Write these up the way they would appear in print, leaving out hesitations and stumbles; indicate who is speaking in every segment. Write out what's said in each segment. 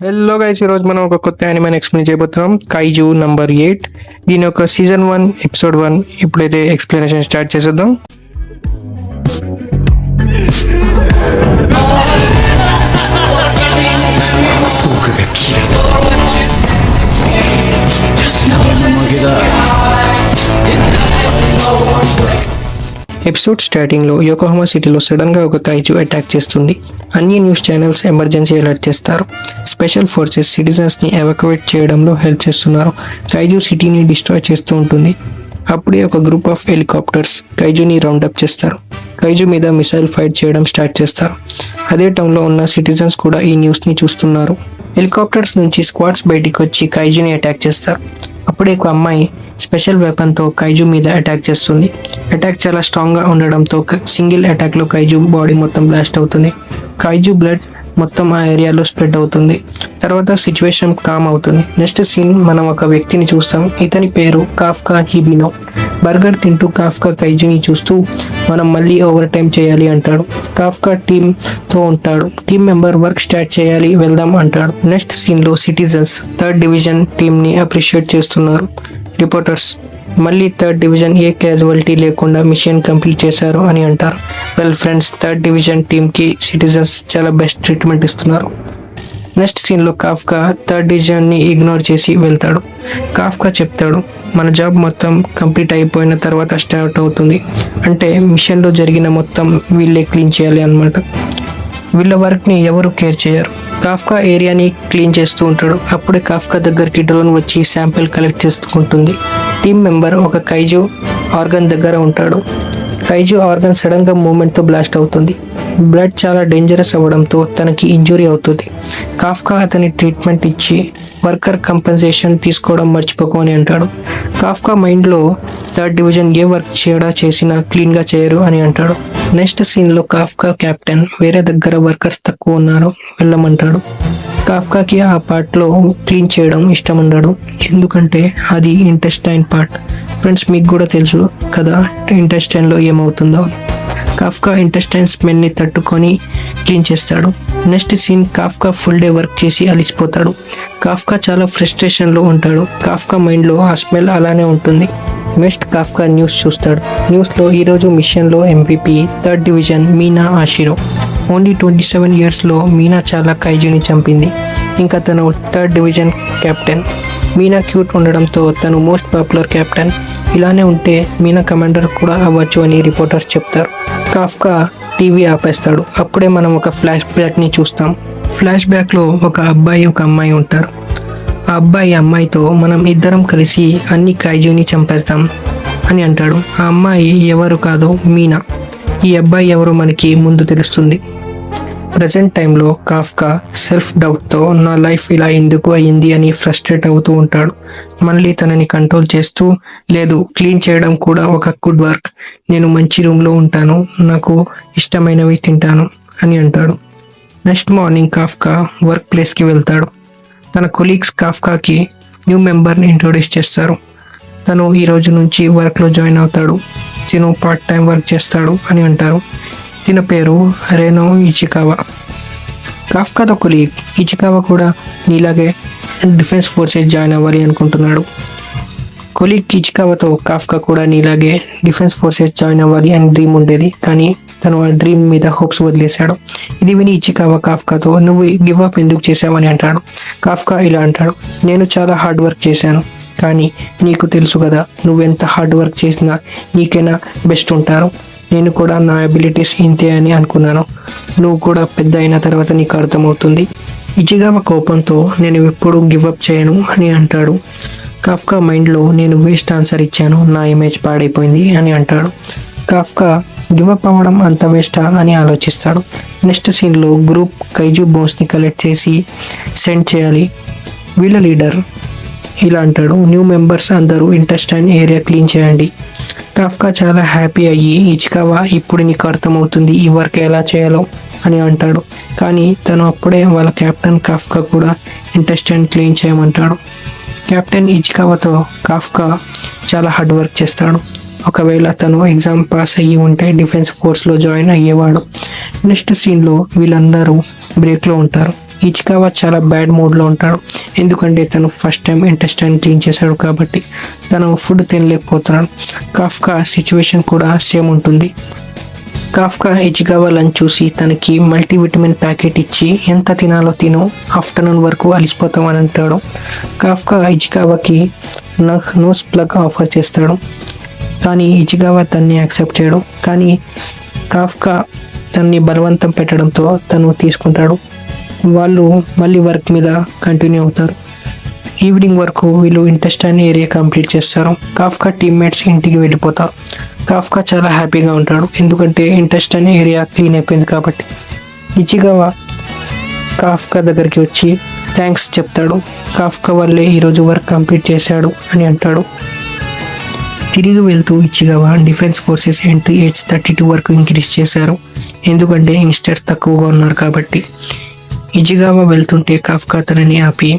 Speaker 1: Hello guys, ఈరోజు మనం ఒక కొత్త యానిమేని ఎక్స్ప్లెయిన్ చేయబోతున్నాం. Kaiju number 8. దీని యొక్క సీజన్ 1 ఎపిసోడ్ 1 ఇప్పుడైతే ఎక్స్ప్లెనేషన్ స్టార్ట్ చేసేద్దాం. ఎపిసోడ్ స్టార్టింగ్ లో యోకోహామా సిటీలో సడన్ గా ఒక కైజు అటాక్ చేస్తుంది. అన్ని న్యూస్ ఛానల్స్ ఎమర్జెన్సీ అలర్ట్ చేస్తారు. స్పెషల్ ఫోర్సెస్ సిటిజన్స్ ని ఎవాక్యువేట్ చేయడంలో హెల్ప్ చేస్తున్నారు. కైజు సిటీని డిస్ట్రాయ్ చేస్తూ ఉంటుంది. అప్పుడే ఒక గ్రూప్ ఆఫ్ హెలికాప్టర్స్ కైజుని రౌండప్ చేస్తారు. కైజు మీద మిసైల్ ఫైర్ చేయడం స్టార్ట్ చేస్తారు. అదే టౌన్ లో ఉన్న సిటిజన్స్ కూడా ఈ న్యూస్ ని చూస్తున్నారు. హెలికాప్టర్స్ నుంచి స్క్వాడ్స్ బయటికి వచ్చి కైజుని అటాక్ చేస్తారు. అప్పుడే ఒక అమ్మాయి స్పెషల్ వెపన్ తో కైజు మీద అటాక్ చేస్తుంది. అటాక్ చాలా స్ట్రాంగ్ గా ఉండడంతో సింగిల్ అటాక్ లో కైజు బాడీ మొత్తం బ్లాస్ట్ అవుతుంది. కైజు బ్లడ్ మొత్తం ఆ ఏరియాలో స్ప్రెడ్ అవుతుంది. తర్వాత సిచ్యువేషన్ కామ్ అవుతుంది. నెక్స్ట్ సీన్ మనం ఒక వ్యక్తిని చూస్తాం. ఇతని పేరు కాఫ్కా హిబినో. బర్గర్ తింటూ కాఫ్కా కైజుని చూస్తూ మనం మళ్ళీ ఓవర్ టైం చేయాలి అంటాడు. కాఫ్కా టీమ్ తో ఉంటాడు. టీమ్ మెంబర్ వర్క్ స్టార్ట్ చేయాలి, వెళ్దాం అంటాడు. నెక్స్ట్ సీన్ లో సిటిజన్స్ 3rd డివిజన్ టీమ్ ని అప్రిషియేట్ చేస్తున్నారు. రిపోర్టర్స్ మళ్ళీ 3rd డివిజన్ ఏ క్యాజువాలిటీ లేకుండా మిషన్ కంప్లీట్ చేశారు అని అంటారు. Well friends, 3rd division team కి సిటిజన్స్ చాలా బెస్ట్ ట్రీట్మెంట్ ఇస్తున్నారు. నెక్స్ట్ సీన్ లో కాఫ్కా 3rd డివిజన్ ని ఇగ్నోర్ చేసి వెళ్తాడు. కాఫ్కా చెప్తాడు, మన జాబ్ మొత్తం కంప్లీట్ అయిపోయిన తర్వాత స్టార్ట్ అవుతుంది. అంటే మిషన్ లో జరిగిన మొత్తం వీళ్ళే క్లీన్ చేయాలి అన్నమాట. వీళ్ళ వర్క్ ని ఎవరు కేర్ చేయరు. కాఫ్కా ఏరియాని క్లీన్ చేస్తూ ఉంటాడు. అప్పుడే కాఫ్కా దగ్గరికి డ్రోన్ వచ్చి శాంపిల్ కలెక్ట్ చేసుకుంటుంది. టీమ్ మెంబర్ ఒక కైజు ఆర్గన్ దగ్గర ఉంటాడు. కైజు ఆర్గన్ సడన్ గా మూవ్మెంట్ తో బ్లాస్ట్ అవుతుంది. బ్లడ్ చాలా డేంజరస్ అవ్వడంతో తనకి ఇంజురీ అవుతుంది. కాఫ్కా అతని ట్రీట్మెంట్ ఇచ్చి వర్కర్ కంపెన్సేషన్ తీసుకోవడం మర్చిపోకు అని అంటాడు. కాఫ్కా మైండ్ లో 3rd డివిజన్ ఏ వర్క్ చేసినా క్లీన్ గా చేయరు అని అంటాడు. నెక్స్ట్ సీన్ లో కాఫ్కా కెప్టెన్ వేరే దగ్గర వర్కర్స్ తక్కువ ఉన్నారు, వెళ్ళమంటాడు. కాఫ్కాకి ఆ పార్ట్ లో క్లీన్ చేయడం ఇష్టం ఉండడు, ఎందుకంటే అది ఇంటెస్టైన్ పార్ట్. ఫ్రెండ్స్, మీకు కూడా తెలుసు కదా ఇంటెస్టైన్ లో ఏమవుతుందో. కాఫ్కా ఇంటెస్టైన్ స్మెల్ ని తట్టుకొని క్లీన్ చేస్తాడు. Next scene Kafka full day work చేసి అలిసిపోతాడు. కాఫ్కా చాలా ఫ్రస్ట్రేషన్ లో ఉంటాడు. కాఫ్కా మైండ్ లో ఆ స్మెల్ అలానే ఉంటుంది. నెక్స్ట్ కాఫ్కా న్యూస్ చూస్తాడు. న్యూస్ లో ఈరోజు మిషన్ లో MVP 3rd division Mina Ashiro. Only 27 years లో మీనా చాలా కైజుని చంపింది. ఇంకా తను 3rd division captain. Meena cute ఉండడంతో తను మోస్ట్ పాపులర్ కెప్టెన్. ఇలానే ఉంటే మీనా కమాండర్ కూడా అవ్వచ్చు అని రిపోర్టర్స్ చెప్తారు. కాఫ్కా టీవీ ఆపేస్తాడు. అప్పుడే మనం ఒక ఫ్లాష్ బ్యాక్ ని చూస్తాం. ఫ్లాష్ బ్యాక్ లో ఒక అబ్బాయి ఒక అమ్మాయి ఉంటారు. ఆ అబ్బాయి అమ్మాయితో మనం ఇద్దరం కలిసి అన్ని కైజుని చంపేస్తాం అని అంటాడు. ఆ అమ్మాయి ఎవరు కాదో మీనా. ఈ అబ్బాయి ఎవరో మనకి ముందు తెలుస్తుంది. ప్రజెంట్ టైంలో కాఫ్కా సెల్ఫ్ డౌట్తో నా లైఫ్ ఇలా ఎందుకు అయ్యింది అని ఫ్రస్ట్రేట్ అవుతూ ఉంటాడు. మళ్ళీ తనని కంట్రోల్ చేస్తూ, లేదు క్లీన్ చేయడం కూడా ఒక గుడ్ వర్క్, నేను మంచి రూమ్లో ఉంటాను, నాకు ఇష్టమైనవి తింటాను అని అంటాడు. నెక్స్ట్ మార్నింగ్ కాఫ్కా వర్క్ ప్లేస్కి వెళ్తాడు. తన కొలీగ్స్ కాఫ్కాకి న్యూ మెంబర్ని ఇంట్రొడ్యూస్ చేస్తారు. తను ఈ రోజు నుంచి వర్క్లో జాయిన్ అవుతాడు. తిను పార్ట్ టైం వర్క్ చేస్తాడు అని అంటారు. తిన పేరు రేనో ఇచికావా. కాఫ్కాతో కొలీగ్ ఇచికావా కూడా నీలాగే డిఫెన్స్ ఫోర్సెస్ జాయిన్ అవ్వాలి అనుకుంటున్నాడు. కొలీగ్ ఇచికావాతో కాఫ్కా కూడా నీలాగే డిఫెన్స్ ఫోర్సెస్ జాయిన్ అవ్వాలి అని డ్రీమ్ ఉండేది, కానీ తను ఆ డ్రీమ్ మీద హోప్స్ వదిలేశాడు. ఇది విని ఇచికావా కాఫ్కాతో నువ్వు గివ్ అప్ ఎందుకు చేసావని అంటాడు. కాఫ్కా ఇలా అంటాడు, నేను చాలా హార్డ్ వర్క్ చేశాను, కానీ నీకు తెలుసు కదా, నువ్వెంత హార్డ్ వర్క్ చేసినా నీకైనా బెస్ట్ ఉంటారు. నేను కూడా నా అబిలిటీస్ ఇంతే అని అనుకున్నాను. నువ్వు కూడా పెద్ద అయిన తర్వాత నీకు అర్థమవుతుంది. ఇచికావా కోపంతో నేను ఎప్పుడు గివ్ అప్ చేయను అని అంటాడు. కాఫ్కా మైండ్లో నేను వేస్ట్ ఆన్సర్ ఇచ్చాను, నా ఇమేజ్ పాడైపోయింది అని అంటాడు. కాఫ్కా గివ్ అప్ అవ్వడం అంత వేస్టా అని ఆలోచిస్తాడు. నెక్స్ట్ సీన్లో గ్రూప్ కైజు బోన్స్ని కలెక్ట్ చేసి సెండ్ చేయాలి. వీళ్ళ లీడర్ ఇలా అంటాడు, న్యూ మెంబర్స్ అందరూ ఇంటెస్టైన్ ఏరియా క్లీన్ చేయండి. కాఫ్కా చాలా హ్యాపీ అయ్యి ఇచికావా ఇప్పుడు నీకు అర్థమవుతుంది ఈ వర్క్ ఎలా చేయాలో అని అంటాడు. కానీ తను అప్పుడే వాళ్ళ కెప్టెన్ కాఫ్కా కూడా ఇంటెస్టైన్ క్లీన్ చేయమంటాడు. కెప్టెన్ ఇచికావాతో కాఫ్కా చాలా హార్డ్ వర్క్ చేస్తాడు. ఒకవేళ తను ఎగ్జామ్ పాస్ అయ్యి ఉంటే డిఫెన్స్ ఫోర్స్లో జాయిన్ అయ్యేవాడు. నెక్స్ట్ సీన్లో వీళ్ళందరూ బ్రేక్లో ఉంటారు. ఇచికావా చాలా బ్యాడ్ మూడ్లో ఉంటాడు, ఎందుకంటే తను ఫస్ట్ టైం ఇంటెస్టైన్ క్లీన్ చేశాడు కాబట్టి తను ఫుడ్ తినలేకపోతున్నాడు. కాఫ్కా సిచ్యువేషన్ కూడా సేమ్ ఉంటుంది. కాఫ్కా ఇచికావా లంచ్ చూసి తనకి మల్టీవిటమిన్ ప్యాకెట్ ఇచ్చి ఎంత తినాలో తిను, ఆఫ్టర్నూన్ వరకు అలిసిపోతాం అని అంటాడు. కాఫ్కా ఇచికావాకి నోస్ ప్లగ్ ఆఫర్ చేస్తాడు, కానీ ఇచికావా తన్ని యాక్సెప్ట్ చేయడం. కానీ కాఫ్కా తన్ని బలవంతం పెట్టడంతో తను తీసుకుంటాడు. వాళ్ళు మళ్ళీ వర్క్ మీద కంటిన్యూ అవుతారు. ఈవినింగ్ వరకు వీళ్ళు ఇంటెస్టైన్ ఏరియా కంప్లీట్ చేస్తారు. కాఫ్కా టీమ్మేట్స్ ఇంటికి వెళ్ళిపోతారు. కాఫ్కా చాలా హ్యాపీగా ఉంటాడు, ఎందుకంటే ఇంటెస్టైన్ ఏరియా క్లీన్ అయిపోయింది కాబట్టి. ఇచికావా కాఫ్కా దగ్గరికి వచ్చి థ్యాంక్స్ చెప్తాడు. కాఫ్కా వల్లే ఈరోజు వర్క్ కంప్లీట్ చేశాడు అని అంటాడు. తిరిగి వెళ్తూ Ichikawa defence forces entry age 32 వరకు ఇంక్రీజ్ చేశారు, ఎందుకంటే యంగ్స్టర్స్ తక్కువగా ఉన్నారు కాబట్టి. ఇచికావా వెళ్తుంటే కాఫ్కా తనని ఆపి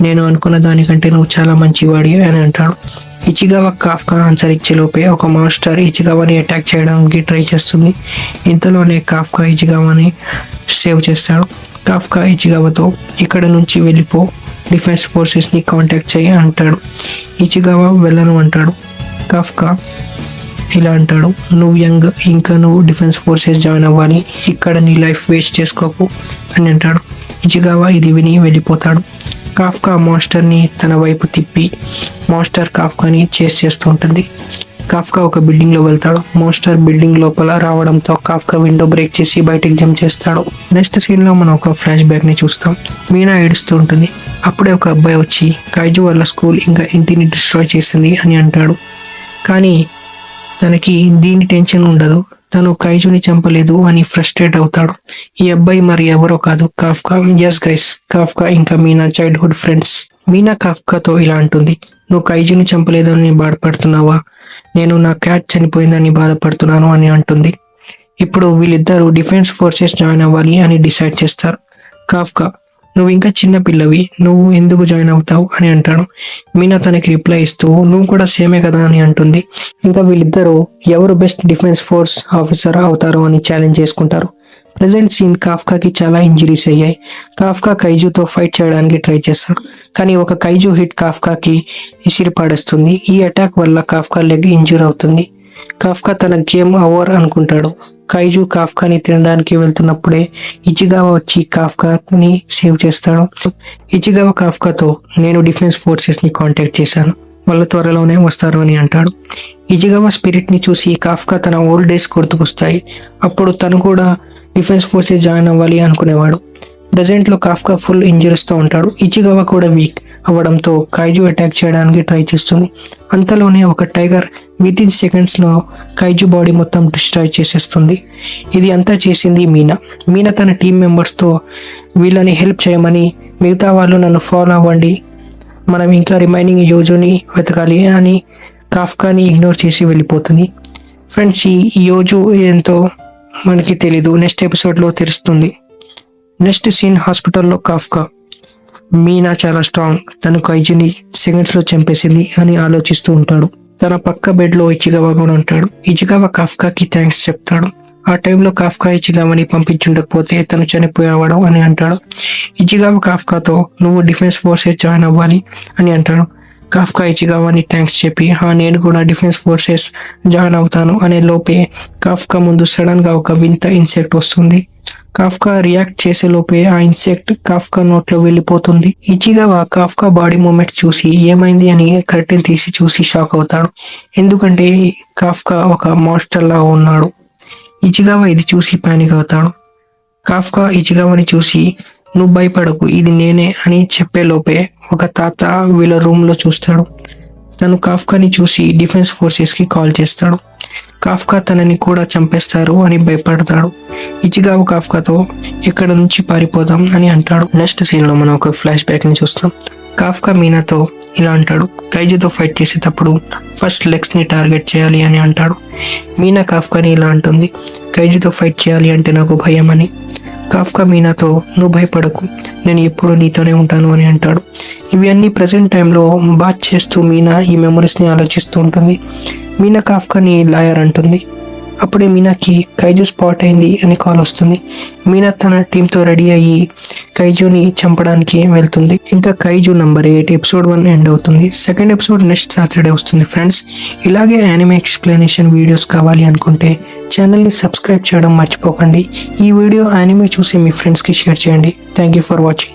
Speaker 1: నేను అనుకున్న దానికంటే నువ్వు చాలా మంచివాడి అని అంటాడు. ఇచికావా కాఫ్కా ఆన్సర్ ఇచ్చేలోపే ఒక మాస్టర్ ఇచికావాని అటాక్ చేయడానికి ట్రై చేస్తుంది. ఇంతలోనే కాఫ్కా ఇచికావాని సేవ్ చేస్తాడు. కాఫ్కా ఇచికావాతో ఇక్కడ నుంచి వెళ్ళిపో, డిఫెన్స్ ఫోర్సెస్ని కాంటాక్ట్ చేయి అంటాడు. ఇచికావా వెళ్ళను అంటాడు. కాఫ్కా ఇలా అంటాడు, నువ్వు యంగ్, ఇంకా నువ్వు డిఫెన్స్ ఫోర్సెస్ జాయిన్ అవ్వాలి, ఇక్కడ నీ లైఫ్ వేస్ట్ చేసుకోకు అని అంటాడు. ఇచికావా ఇది విని వెళ్ళిపోతాడు. కాఫ్కా మాస్టర్ని తన వైపు తిప్పి మాస్టర్ కాఫ్కాని చేస్ చేస్తూ ఉంటుంది. కాఫ్కా ఒక బిల్డింగ్లో వెళ్తాడు. మాస్టర్ బిల్డింగ్ లోపల రావడంతో కాఫ్కా విండో బ్రేక్ చేసి బయటికి జంప్ చేస్తాడు. నెక్స్ట్ సీన్లో మనం ఒక ఫ్లాష్ బ్యాక్ని చూస్తాం. మీనా ఏడుస్తూ ఉంటుంది. అప్పుడే ఒక అబ్బాయి వచ్చి కైజు వల్ల స్కూల్ ఇంకా ఇంటిని డిస్ట్రాయ్ చేసింది అని అంటాడు. కానీ తనకి దీని టెన్షన్ ఉండదు, తను కైజుని చంపలేదు అని ఫ్రస్ట్రేట్ అవుతాడు. ఈ అబ్బాయి మరి ఎవరో కాదు, కాఫ్కా. ఎస్ గైస్, కాఫ్కా ఇంకా మీనా చైల్డ్హుడ్ ఫ్రెండ్స్. మీనా కాఫ్కాతో ఇలా అంటుంది, నువ్వు కైజుని చంపలేదు అని బాధపడుతున్నావా? నేను నా క్యాట్ చనిపోయిందని బాధపడుతున్నాను అని అంటుంది. ఇప్పుడు వీళ్ళిద్దరూ డిఫెన్స్ ఫోర్సెస్ జాయిన్ అవ్వాలి అని డిసైడ్ చేస్తారు. కాఫ్కా, నువ్వు ఇంకా చిన్న పిల్లవి, నువ్వు ఎందుకు జాయిన్ అవుతావు అని అంటాడు. మీనా తనకి రిప్లై ఇస్తూ నువ్వు కూడా సేమే కదా అని అంటుంది. ఇంకా వీళ్ళిద్దరూ ఎవరు బెస్ట్ డిఫెన్స్ ఫోర్స్ ఆఫీసర్ అవుతారో అని ఛాలెంజ్ చేసుకుంటారు. ప్రెసెంట్ సీన్ కాఫ్కాకి చాలా ఇంజరీస్ అయ్యాయి. కాఫ్కా కైజుతో ఫైట్ చేయడానికి ట్రై చేస్తాడు, కానీ ఒక కైజు హిట్ కాఫ్కాకి ఇసిరి పాడేస్తుంది. ఈ అటాక్ వల్ల కాఫ్కా లెగ్ ఇంజూర్ అవుతుంది. కాఫ్కా తన గేమ్ ఓవర్ అనుకుంటాడు. కైజు కాఫ్కాని తినడానికి వెళ్తున్నప్పుడే ఇచికావా వచ్చి కాఫ్కాని సేవ్ చేస్తాడు. ఇచికావా కాఫ్కాతో నేను డిఫెన్స్ ఫోర్సెస్ ని కాంటాక్ట్ చేశాను, వాళ్ళు త్వరలోనే వస్తారు అని అంటాడు. ఇచికావా స్పిరిట్ ని చూసి కాఫ్కా తన ఓల్డ్ డేస్ గుర్తుకొస్తాయి. అప్పుడు తను కూడా డిఫెన్స్ ఫోర్సెస్ జాయిన్ అవ్వాలి అనుకునేవాడు. ప్రెజెంట్ లో కాఫ్కా ఫుల్ ఇంజరీస్ తో ఉంటాడు. ఇచికావా కూడా వీక్ అవ్వడంతో కైజు అటాక్ చేయడానికి ట్రై చేస్తుంది. అంతలోనే ఒక టైగర్ విత్ ఇన్ సెకండ్స్ లో కైజు బాడీ మొత్తం డిస్ట్రాయ్ చేసేస్తుంది. ఇది అంతా చేసింది మీనా. మీనా తన టీం మెంబర్స్ తో వీళ్ళని హెల్ప్ చేయమని, మిగతా వాళ్ళు నన్ను ఫాలో అవ్వండి, మనం ఇంకా రిమైనింగ్ యోజుని వెతకాలి అని కాఫ్కాని ఇగ్నోర్ చేసి వెళ్ళిపోతుంది. ఫ్రెండ్స్, ఈ యోజు ఏంతో మనకి తెలీదు, నెక్స్ట్ ఎపిసోడ్ లో తెలుస్తుంది. నెక్స్ట్ సీన్ హాస్పిటల్లో. కాఫ్కా, మీనా చాలా స్ట్రాంగ్, తను కైజుని సెకండ్స్ లో చంపేసింది అని ఆలోచిస్తూ ఉంటాడు. తన పక్క బెడ్ లో ఇచికావా కూడా ఉంటాడు. ఇచికావా కాఫ్కాకి థ్యాంక్స్ చెప్తాడు. ఆ టైంలో కాఫ్కా ఇచికావాని పంపించుండకపోతే తను చనిపోయేవాడు అని అంటాడు. ఇచికావా కాఫ్కాతో నువ్వు డిఫెన్స్ ఫోర్సెస్ జాయిన్ అవ్వాలి అని అంటాడు. కాఫ్కా ఇచికావాని థ్యాంక్స్ చెప్పి నేను కూడా డిఫెన్స్ ఫోర్సెస్ జాయిన్ అవుతాను అనే లోపే కాఫ్కా ముందు సడన్ గా ఒక వింత ఇన్సెక్ట్ వస్తుంది. కాఫ్కా రియాక్ట్ చేసే లోపే ఆ ఇన్సెక్ట్ కాఫ్కా నోట్లో వెళ్ళిపోతుంది. ఇచికావా కాఫ్కా బాడీ మూమెంట్ చూసి ఏమైంది అని కర్టెన్ తీసి చూసి షాక్ అవుతాడు, ఎందుకంటే కాఫ్కా ఒక మాస్టర్ లా ఉన్నాడు. ఇచికావా ఇది చూసి పానిక్ అవుతాడు. కాఫ్కా ఇచికావాని చూసి నువ్వు భయపడకు, ఇది నేనే అని చెప్పే లోపే ఒక తాత వీళ్ళ రూమ్ లో చూస్తాడు. తను కాఫ్కాని చూసి డిఫెన్స్ ఫోర్సెస్ కి కాల్ చేస్తాడు. కాఫ్కా తనని కూడా చంపేస్తారు అని భయపడతాడు. ఇచికావా కాఫ్కాతో ఇక్కడ నుంచి పారిపోదాం అని అంటాడు. నెక్స్ట్ సీన్ లో మనం ఒక ఫ్లాష్ బ్యాక్ ని చూస్తాం. కాఫ్కా మీనాతో ఇలా అంటాడు, కైజుతో ఫైట్ చేసేటప్పుడు ఫస్ట్ లెగ్స్ ని టార్గెట్ చేయాలి అని అంటాడు. మీనా కాఫ్కాని ఇలా అంటుంది, కైజుతో ఫైట్ చేయాలి అంటే నాకు భయం అని. కాఫ్కా మీనాతో నువ్వు భయపడకు, నేను ఎప్పుడు నీతోనే ఉంటాను అని అంటాడు. ఇవి అన్ని ప్రెసెంట్ టైంలో బాత్ చేస్తూ మీనా ఈ మెమరీస్ ని ఆలోచిస్తూ ఉంటుంది. మీనా కాఫ్కాని లాయర్ అంటుంది. అప్పుడే మీనాకి కైజు స్పాట్ అయింది అని కాల్ వస్తుంది. మీనా తన టీంతో రెడీ అయ్యి కైజుని చంపడానికి వెళ్తుంది. ఇంకా కైజు నంబర్ 8 ఎపిసోడ్ 1 ఎండ్ అవుతుంది. సెకండ్ ఎపిసోడ్ నెక్స్ట్ సాటర్డే వస్తుంది. ఫ్రెండ్స్, ఇలాగే యానిమే ఎక్స్ప్లెనేషన్ వీడియోస్ కావాలి అనుకుంటే ఛానల్ని సబ్స్క్రైబ్ చేయడం మర్చిపోకండి. ఈ వీడియో యానిమే చూసి మీ ఫ్రెండ్స్కి షేర్ చేయండి. Thank you for watching.